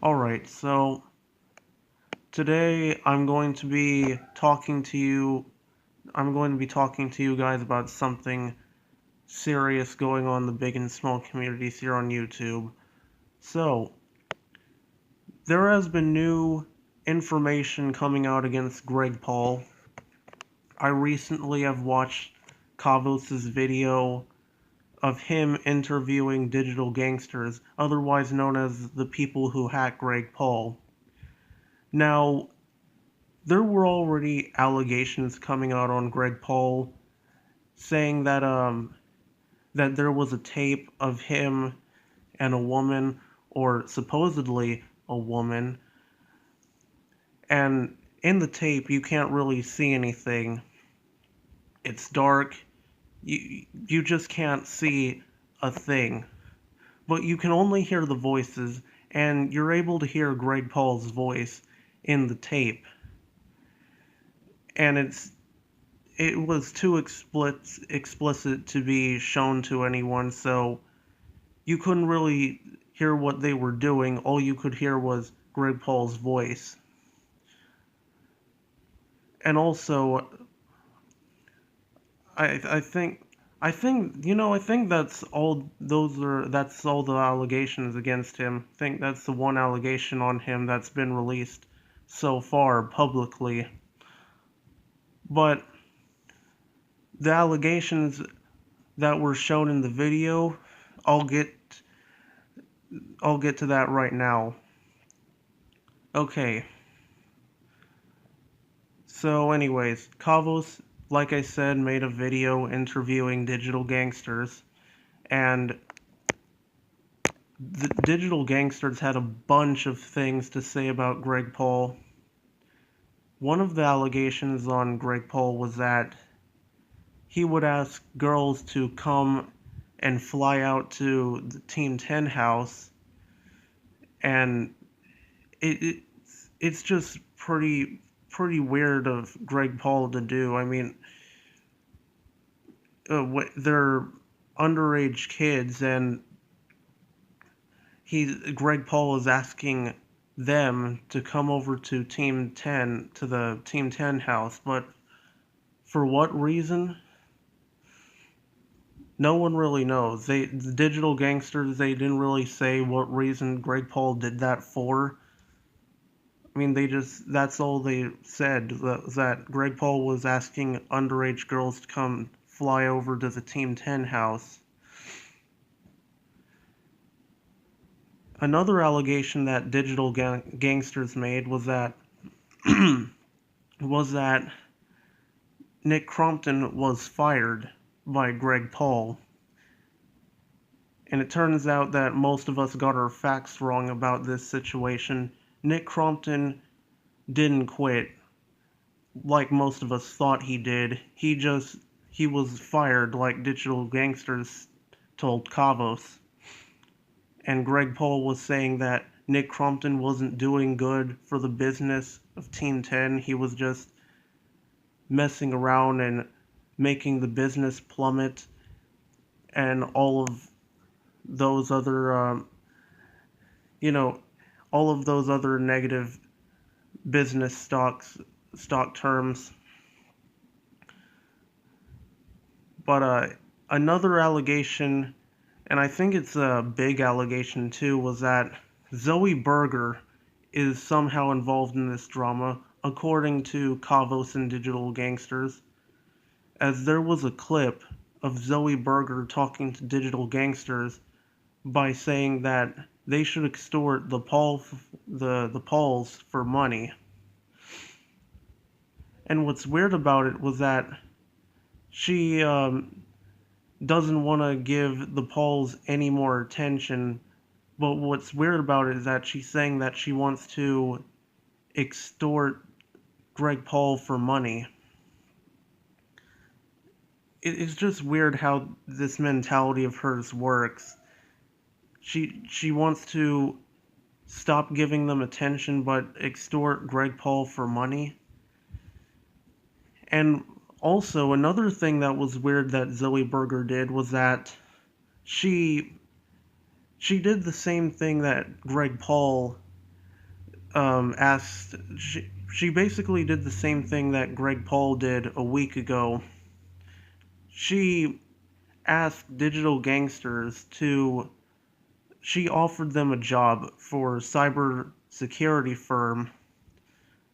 Alright, so today I'm going to be talking to you guys about something serious going on in the big and small communities here on YouTube. So, there has been new information coming out against Greg Paul. I recently have watched Kavos' video of him interviewing Digital Gangsters, otherwise known as the people who hacked Greg Paul. Now, there were already allegations coming out on Greg Paul saying that there was a tape of him and a woman, or supposedly a woman, and in the tape you can't really see anything. It's dark. You just can't see a thing. But you can only hear the voices, and you're able to hear Greg Paul's voice in the tape. And it was too explicit to be shown to anyone, so you couldn't really hear what they were doing. All you could hear was Greg Paul's voice. And also, I think that's all the allegations against him. I think that's the one allegation on him that's been released so far publicly. But the allegations that were shown in the video, I'll get to that right now. Okay. So anyways, Kavos, like I said, made a video interviewing Digital Gangsters, and the Digital Gangsters had a bunch of things to say about Greg Paul. One of the allegations on Greg Paul was that he would ask girls to come and fly out to the Team 10 house, and it's just pretty weird of Greg Paul to do. I mean, they're underage kids, and Greg Paul is asking them to come over to Team 10, to the Team 10 house, but for what reason? No one really knows. The Digital Gangsters, they didn't really say what reason Greg Paul did that for. I mean, that's all they said, that Greg Paul was asking underage girls to come fly over to the Team 10 house. Another allegation that Digital Gangsters made was that Nick Crompton was fired by Greg Paul. And it turns out that most of us got our facts wrong about this situation. Nick Crompton didn't quit like most of us thought he did. He was fired like Digital Gangsters told Kavos. And Greg Paul was saying that Nick Crompton wasn't doing good for the business of Team 10. He was just messing around and making the business plummet, and all of those other all of those other negative business stock terms. But another allegation, and I think it's a big allegation too, was that Zoie Burgher is somehow involved in this drama, according to Kavos and Digital Gangsters, as there was a clip of Zoie Burgher talking to Digital Gangsters by saying that they should extort the Pauls for money. And what's weird about it was that she doesn't want to give the Pauls any more attention, but what's weird about it is that she's saying that she wants to extort Greg Paul for money. It's just weird how this mentality of hers works. She wants to stop giving them attention but extort Greg Paul for money. And also, another thing that was weird that Zoie Burgher did was that she did the same thing that Greg Paul asked, she basically did the same thing that Greg Paul did a week ago. She asked Digital Gangsters to, she offered them a job for a cyber security firm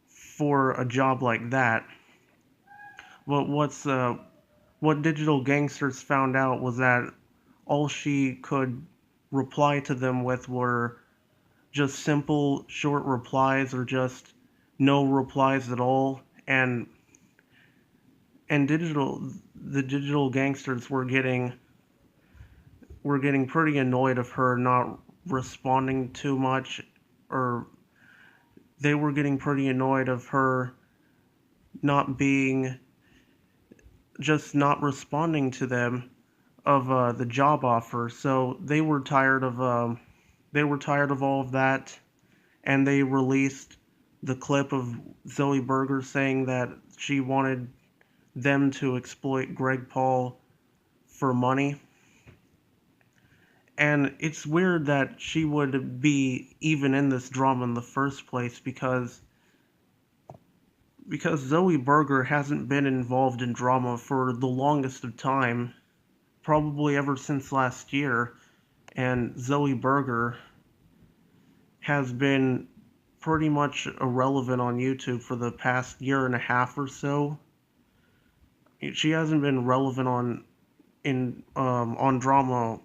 for a job like that. But what Digital Gangsters found out was that all she could reply to them with were just simple, short replies or just no replies at all. And the Digital Gangsters were getting pretty annoyed of her not responding too much, or they were getting pretty annoyed of her not being, just not responding to them of the job offer. So they were tired of all of that, and they released the clip of Zoie Burgher saying that she wanted them to exploit Greg Paul for money. And it's weird that she would be even in this drama in the first place, because Zoie Burgher hasn't been involved in drama for the longest of time, probably ever since last year. And Zoie Burgher has been pretty much irrelevant on YouTube for the past year and a half or so. She hasn't been relevant on drama.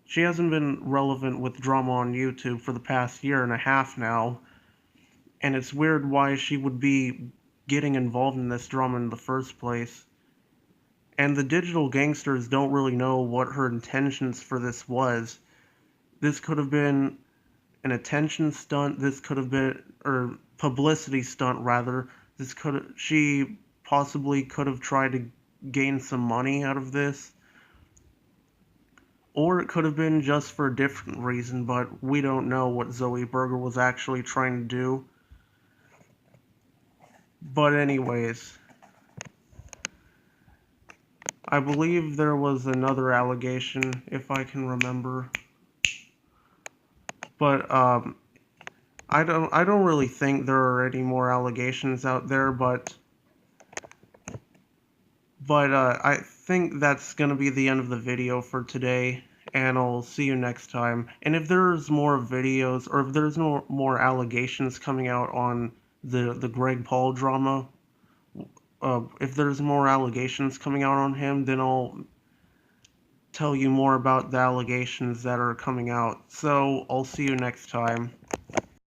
She hasn't been relevant with drama on YouTube for the past year and a half now, and it's weird why she would be getting involved in this drama in the first place. And the Digital Gangsters don't really know what her intentions for this was. This could have been an attention stunt. This could have been, or publicity stunt rather. She possibly could have tried to gain some money out of this. Or it could have been just for a different reason, but we don't know what Zoie Burgher was actually trying to do. But anyways, I believe there was another allegation, if I can remember. But I don't really think there are any more allegations out there, but I think that's going to be the end of the video for today, and I'll see you next time. And if there's more videos, or if there's no more allegations coming out on the Greg Paul drama, if there's more allegations coming out on him, then I'll tell you more about the allegations that are coming out. So, I'll see you next time.